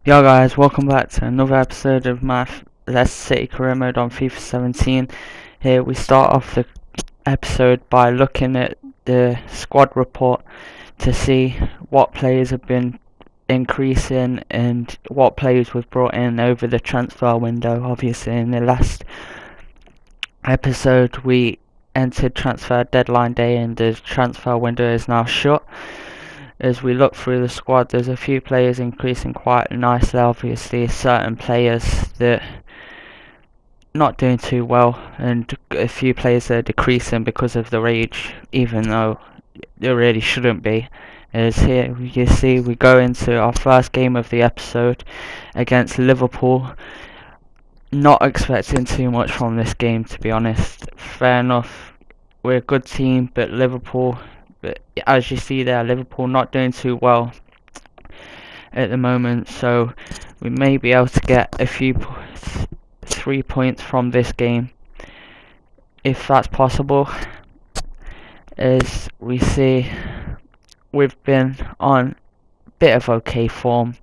Yo guys, welcome back to another episode of my Let's City career mode on FIFA 17. Here we start off the episode by looking at the squad report to see what players have been increasing and what players we've brought in over the transfer window. Obviously in the last episode we entered transfer deadline day and the transfer window is now shut. As we look through the squad, there's a few players increasing quite nicely. Obviously, certain players that not doing too well, and a few players that are decreasing because of the rage, even though they really shouldn't be. As here you see, we go into our first game of the episode against Liverpool. Not expecting too much from this game, to be honest. Fair enough, we're a good team, but Liverpool. But as you see there, Liverpool not doing too well at the moment, so we may be able to get a few 3 points from this game if that's possible. As we see, we've been on a bit of okay form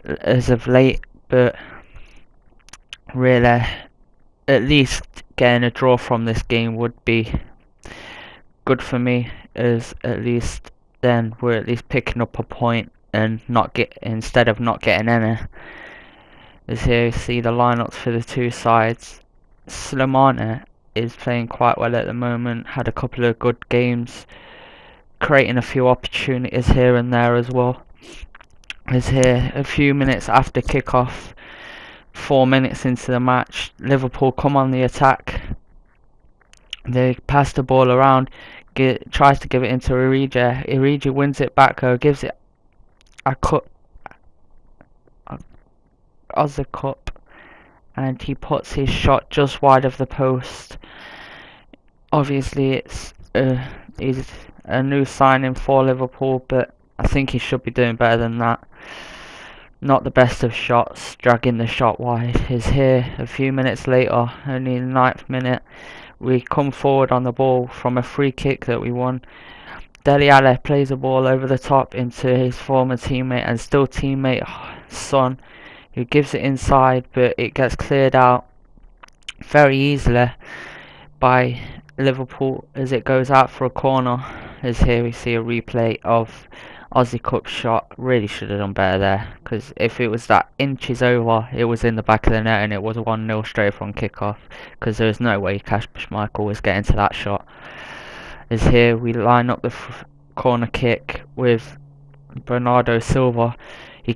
as of late, but really at least getting a draw from this game would be good for me, as at least then we're at least picking up a point and instead of not getting any. As here you see the lineups for the two sides. Slimane is playing quite well at the moment, had a couple of good games, creating a few opportunities here and there as well. As here a few minutes after kickoff, 4 minutes into the match, Liverpool come on the attack. They pass the ball around, tries to give it into Origi. Origi wins it back, gives it a cut, other cup, and he puts his shot just wide of the post. Obviously he's a new signing for Liverpool, but I think he should be doing better than that. Not the best of shots, dragging the shot wide. Is here a few minutes later, only the 9th minute, we come forward on the ball from a free kick that we won. Dele Alli plays the ball over the top into his former teammate and still teammate Son, who gives it inside, but it gets cleared out very easily by Liverpool as it goes out for a corner. As here we see a replay of Aussie Cup shot. Really should have done better there, because if it was that inches over, it was in the back of the net and it was 1-0 straight from kickoff, because there was no way Kasper Schmeichel was getting to that shot. As here we line up the corner kick with Bernardo Silva. He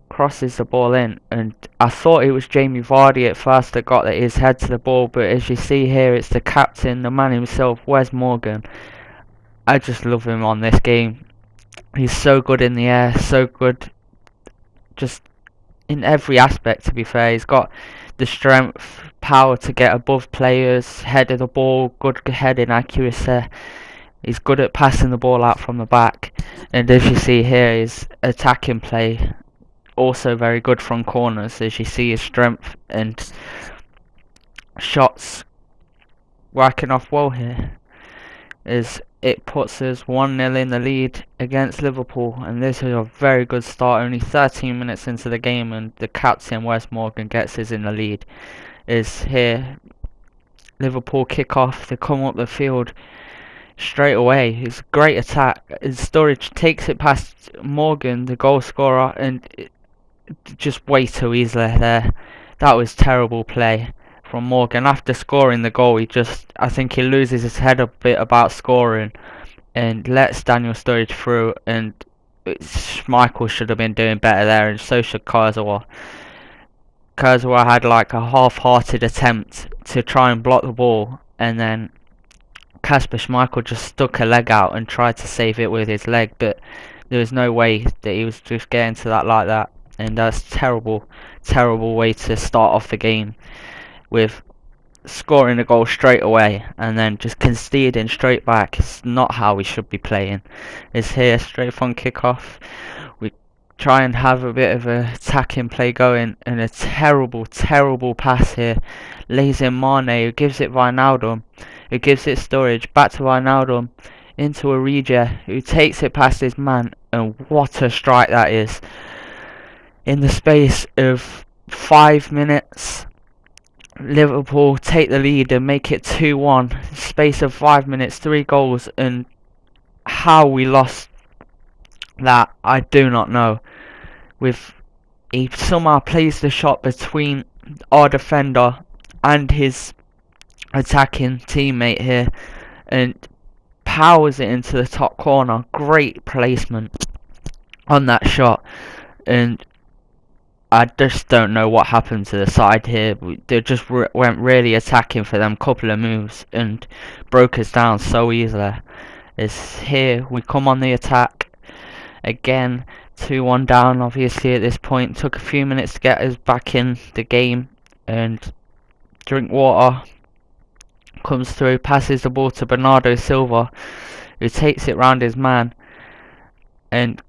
crosses the ball in, and I thought it was Jamie Vardy at first that got his head to the ball, but as you see here, it's the captain, the man himself, Wes Morgan. I just love him on this game. He's so good in the air, so good just in every aspect, to be fair. He's got the strength, power to get above players, head of the ball, good heading accuracy. He's good at passing the ball out from the back, and as you see here, his attacking play also very good from corners. As you see, his strength and shots working off well here, as it puts us 1-0 in the lead against Liverpool, and this is a very good start. Only 13 minutes into the game and the captain Wes Morgan gets us in the lead. Is here Liverpool kick off, they come up the field straight away. It's a great attack. Sturridge takes it past Morgan, the goal scorer, and just way too easily there. That was terrible play from Morgan. After scoring the goal, I think he loses his head a bit about scoring and lets Daniel Sturridge through, and Schmeichel should have been doing better there, and so should Kurzawa. Kurzawa had like a half-hearted attempt to try and block the ball, and then Kasper Schmeichel just stuck a leg out and tried to save it with his leg, but there was no way that he was just getting to that like that. And that's terrible way to start off the game, with scoring a goal straight away and then just conceding straight back. It's not how we should be playing. It's here straight from kickoff. We try and have a bit of a attacking play going, and a terrible pass here. Lays in Mane, who gives it Wijnaldum, who gives it Sturridge, back to Wijnaldum, into Origi, who takes it past his man, and what a strike that is. In the space of 5 minutes, Liverpool take the lead and make it 2-1. Space of 5 minutes, 3 goals, and how we lost that, I do not know. He somehow plays the shot between our defender and his attacking teammate here, and powers it into the top corner. Great placement on that shot, and I just don't know what happened to the side here. They just went really attacking for them couple of moves and broke us down so easily. It's here we come on the attack again, 2-1 down. Obviously at this point, took a few minutes to get us back in the game, and Drinkwater comes through, passes the ball to Bernardo Silva, who takes it round his man and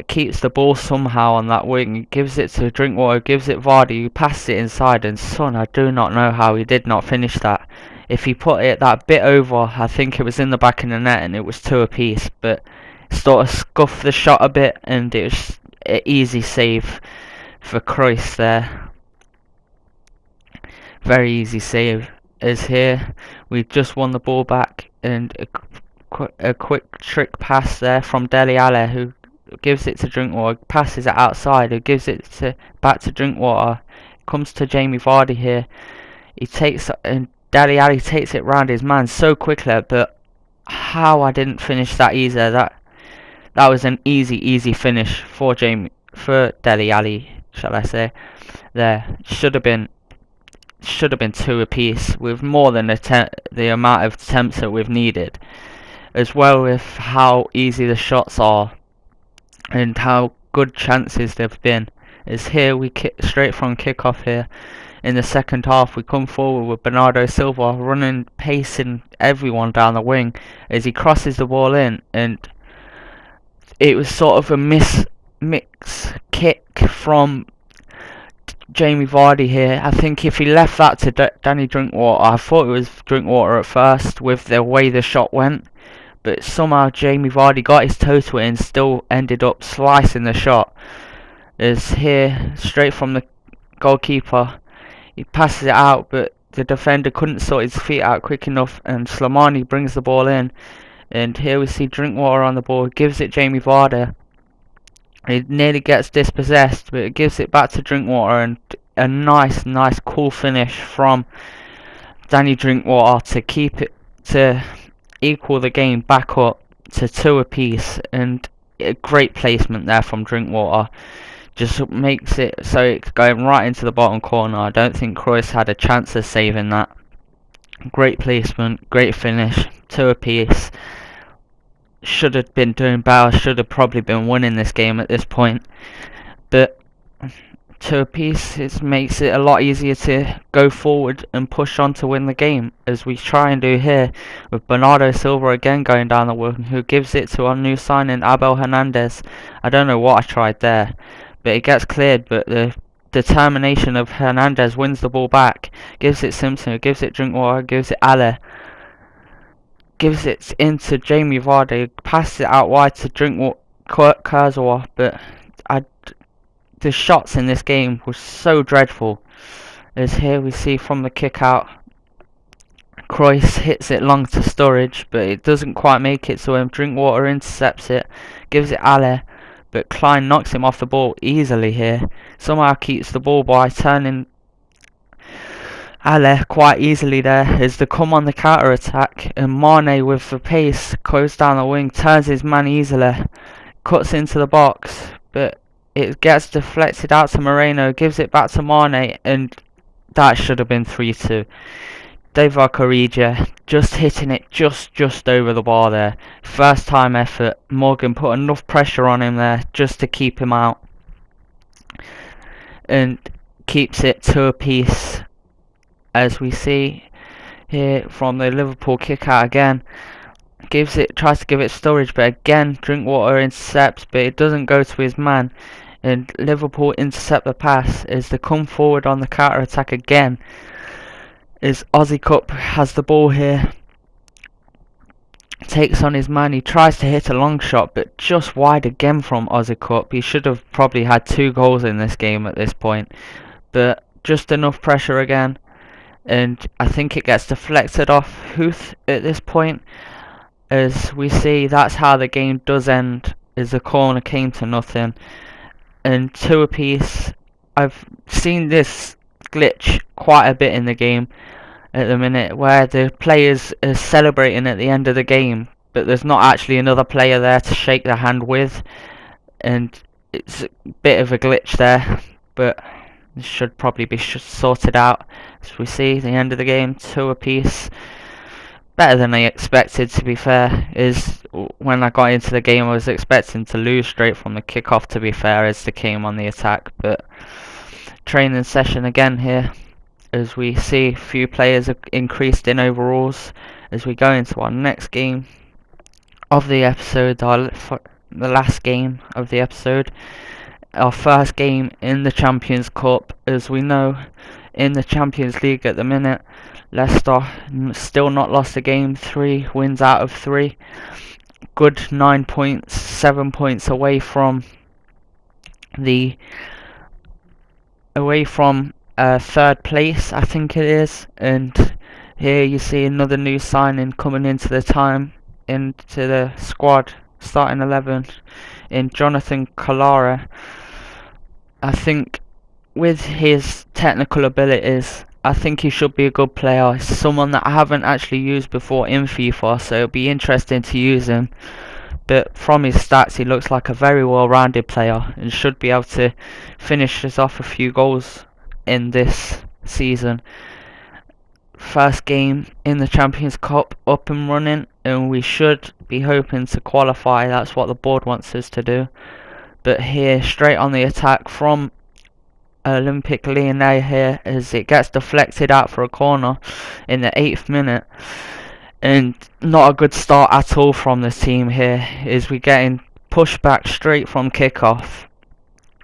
keeps the ball somehow on that wing. Gives it to Drinkwater, gives it Vardy, who passes it inside, and Son, I do not know how he did not finish that. If he put it that bit over, I think it was in the back of the net and it was 2 apiece, but sort of scuffed the shot a bit, and it was an easy save for Kroos there. Very easy save. As here, we've just won the ball back, and a quick trick pass there from Dele Alli, who gives it to Drinkwater, passes it outside, who gives it back to Drinkwater, comes to Jamie Vardy here. He takes, and Dele Alli takes it round his man so quickly, but how I didn't finish that easy. That was an easy finish for Dele Alli, shall I say. There should have been 2 apiece, with more than the amount of attempts that we've needed, as well with how easy the shots are and how good chances they've been. Is here we straight from kick-off here. In the second half, we come forward with Bernardo Silva running, pacing everyone down the wing as he crosses the ball in, and it was sort of a mix kick from Jamie Vardy here. I think if he left that to Danny Drinkwater, I thought it was Drinkwater at first with the way the shot went, but somehow Jamie Vardy got his toe to it and still ended up slicing the shot. Is here straight from the goalkeeper. He passes it out, but the defender couldn't sort his feet out quick enough, and Slimani brings the ball in. And here we see Drinkwater on the ball, gives it Jamie Vardy. He nearly gets dispossessed, but it gives it back to Drinkwater, and a nice cool finish from Danny Drinkwater to keep it, to equal the game back up to 2 apiece, and a great placement there from Drinkwater. Just makes it so it's going right into the bottom corner. I don't think Kroos had a chance of saving that. Great placement, great finish, 2 apiece. Should have been doing better, should have probably been winning this game at this point, but 2 apiece, it makes it a lot easier to go forward and push on to win the game, as we try and do here with Bernardo Silva again going down the wing, who gives it to our new signing Abel Hernandez. I don't know what I tried there, but it gets cleared, but the determination of Hernandez wins the ball back, gives it Simpson, gives it Drinkwater, gives it Ale, gives it into Jamie Vardy, passes it out wide to Kurzawa, but the shots in this game were so dreadful. As here we see from the kick out, Kroos hits it long to Sturridge, but it doesn't quite make it to him. Drinkwater intercepts it, gives it Ale, but Klein knocks him off the ball easily here. Somehow keeps the ball by turning Ale quite easily there as they come on the counter attack, and Mane with the pace goes down the wing, turns his man easily, cuts into the box, but it gets deflected out to Moreno, gives it back to Mane, and that should have been 3-2. Divock Origi just hitting it just over the bar there. First time effort. Morgan put enough pressure on him there just to keep him out, and keeps it 2 apiece, as we see here from the Liverpool kick out again. Tries to give it Sturridge, but again Drinkwater intercepts, but it doesn't go to his man, and Liverpool intercept the pass as they come forward on the counter attack again. As Aussie Cup has the ball here, takes on his man. He tries to hit a long shot, but just wide again from Aussie Cup. He should have probably had 2 goals in this game at this point, but just enough pressure again, and I think it gets deflected off Huth at this point. As we see, that's how the game does end, as the corner came to nothing, and 2 apiece. I've seen this glitch quite a bit in the game at the minute, where the players are celebrating at the end of the game, but there's not actually another player there to shake their hand with, and it's a bit of a glitch there, but it should probably be sorted out. As we see, the end of the game, 2 apiece. Better than I expected, to be fair. Is when I got into the game, I was expecting to lose straight from the kickoff, to be fair, as they came on the attack, but training session again here, as we see a few players have increased in overalls. As we go into our next game of the episode, the last game of the episode, our first game in the Champions Cup. As we know, in the Champions League at the minute, Leicester still not lost a game, 3 wins out of 3, good 9 points, 7 points away from third place, I think it is. And here you see another new signing coming into the squad, starting 11, in Jonathan Collara. I think with his technical abilities, I think he should be a good player. He's someone that I haven't actually used before in FIFA, so it'll be interesting to use him. But from his stats, he looks like a very well-rounded player and should be able to finish us off a few goals in this season. First game in the Champions Cup up and running, and we should be hoping to qualify. That's what the board wants us to do. But here, straight on the attack from Olympic Lyonnais here, as it gets deflected out for a corner in the 8th minute. And not a good start at all from this team here, as we getting pushed back straight from kickoff.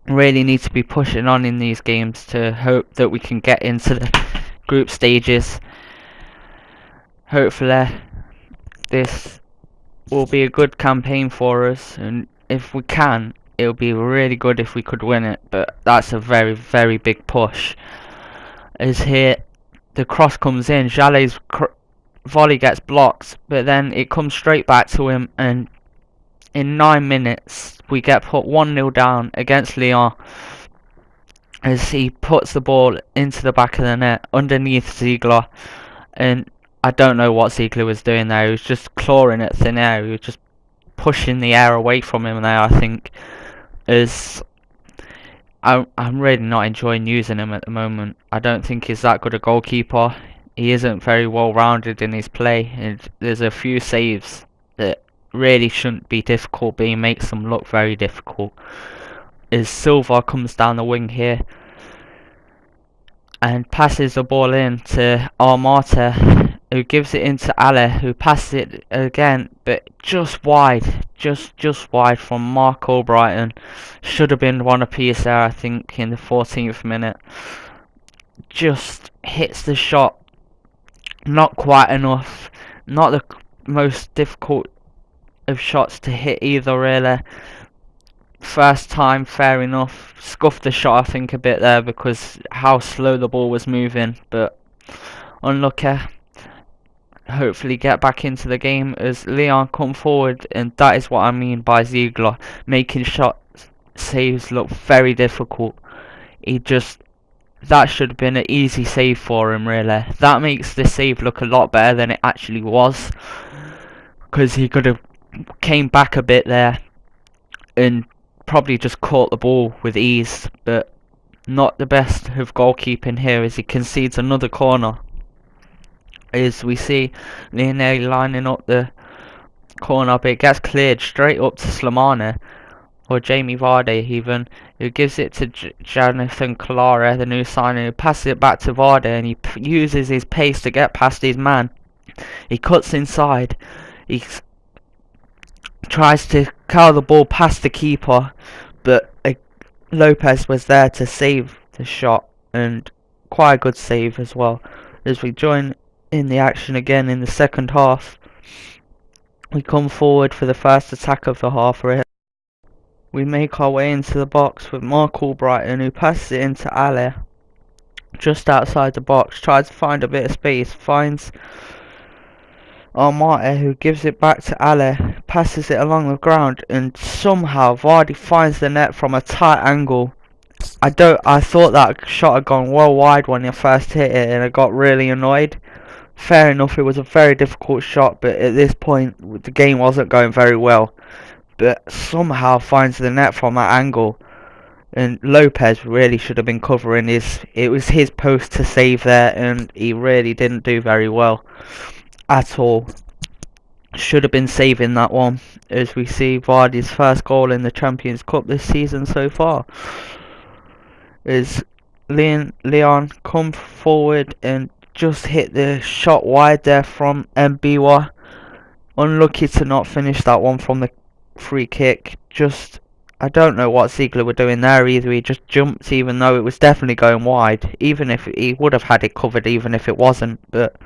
Really need to be pushing on in these games to hope that we can get into the group stages. Hopefully this will be a good campaign for us, and if we can, it would be really good if we could win it, but that's a very, very big push. As here, the cross comes in, Jallet's volley gets blocked, but then it comes straight back to him, and in 9 minutes we get put 1-0 down against Lyon, as he puts the ball into the back of the net underneath Ziegler. And I don't know what Ziegler was doing there. He was just clawing at thin air. He was just pushing the air away from him there, I think. As I'm really not enjoying using him at the moment. I don't think he's that good a goalkeeper. He isn't very well rounded in his play, and there's a few saves that really shouldn't be difficult, but he makes them look very difficult. As Silva comes down the wing here and passes the ball in to Armata, who gives it into Ale, who passes it again, but just wide, just wide from Mark Albrighton. Should have been 1 apiece there, I think, in the 14th minute. Just hits the shot, not quite enough. Not the most difficult of shots to hit either, really. First time, fair enough. Scuffed the shot, I think, a bit there because how slow the ball was moving, but unlucky. Hopefully get back into the game as Leon come forward, and that is what I mean by Ziegler making saves look very difficult. That should have been an easy save for him, really. That makes the save look a lot better than it actually was, because he could have came back a bit there and probably just caught the ball with ease, but not the best of goalkeeping here as he concedes another corner. As we see Lyonnais lining up the corner, but it gets cleared straight up to Slimane, or Jamie Vardy even, who gives it to Jonathan Collara, the new signing, who passes it back to Vardy, and he uses his pace to get past his man. He cuts inside, he tries to curl the ball past the keeper, but Lopez was there to save the shot, and quite a good save as well. As we join in the action again in the second half, We come forward for the first attack of the half. We make our way into the box with Mark Albrighton, who passes it into Ale just outside the box, tries to find a bit of space, finds Armata, who gives it back to Ale, passes it along the ground, and somehow Vardy finds the net from a tight angle. I thought that shot had gone well wide when he first hit it, and I got really annoyed. Fair enough, it was a very difficult shot, but at this point the game wasn't going very well. But somehow finds the net from that angle, and Lopez really should have been covering it was his post to save there, and he really didn't do very well at all. Should have been saving that one, as we see Vardy's first goal in the Champions Cup this season so far. As Leon come forward and just hit the shot wide there from Mbiwa. Unlucky to not finish that one from the free kick. I don't know what Ziegler were doing there either. He just jumped even though it was definitely going wide. Even if he would have had it covered even if it wasn't. But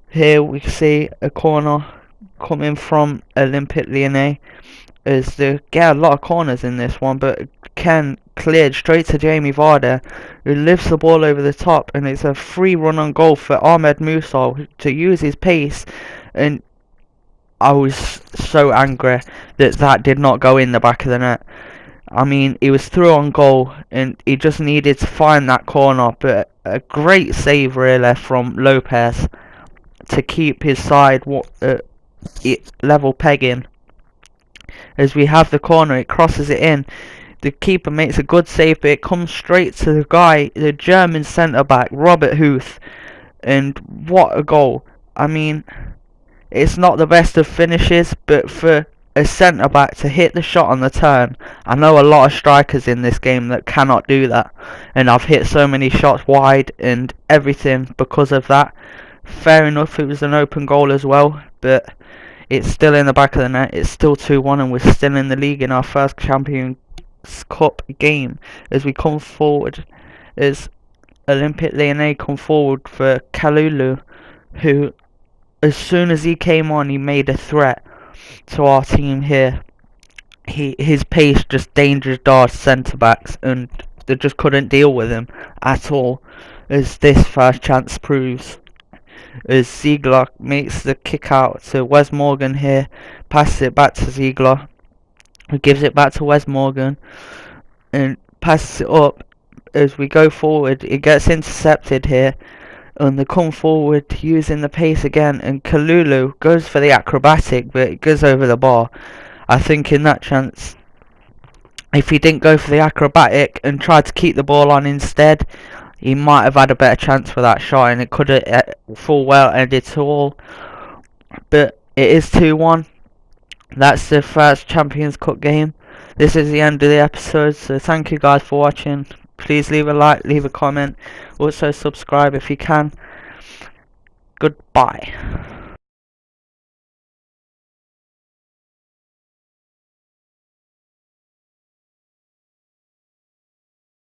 here we see a corner coming from Olympique Lyonnais. As they get a lot of corners in this one, but Ken cleared straight to Jamie Vardy, who lifts the ball over the top, and it's a free run on goal for Ahmed Musa to use his pace. And I was so angry that did not go in the back of the net. I mean, he was through on goal, and he just needed to find that corner, but a great save really from Lopez to keep his side level pegging. As we have the corner, it crosses it in. The keeper makes a good save, but it comes straight to the German centre-back, Robert Huth. And what a goal. I mean, it's not the best of finishes, but for a centre-back to hit the shot on the turn, I know a lot of strikers in this game that cannot do that. And I've hit so many shots wide and everything because of that. Fair enough, it was an open goal as well, but it's still in the back of the net. It's still 2-1, and we're still in the league in our first Champions Cup game. As we come forward, as Olympique Lyonnais come forward for Kalulu, who, as soon as he came on, he made a threat to our team here. His pace just dangerous our centre backs, and they just couldn't deal with him at all, as this first chance proves. As Ziegler makes the kick out to Wes Morgan here, passes it back to Ziegler, who gives it back to Wes Morgan and passes it up. As we go forward, it gets intercepted here, and they come forward using the pace again, and Kalulu goes for the acrobatic, but it goes over the bar. I think in that chance, if he didn't go for the acrobatic and tried to keep the ball on instead, he might have had a better chance for that shot, and it could have full well ended 2-all. But it is 2-1. That's the first Champions Cup game. This is the end of the episode, so thank you guys for watching. Please leave a like, leave a comment, also subscribe if you can. Goodbye.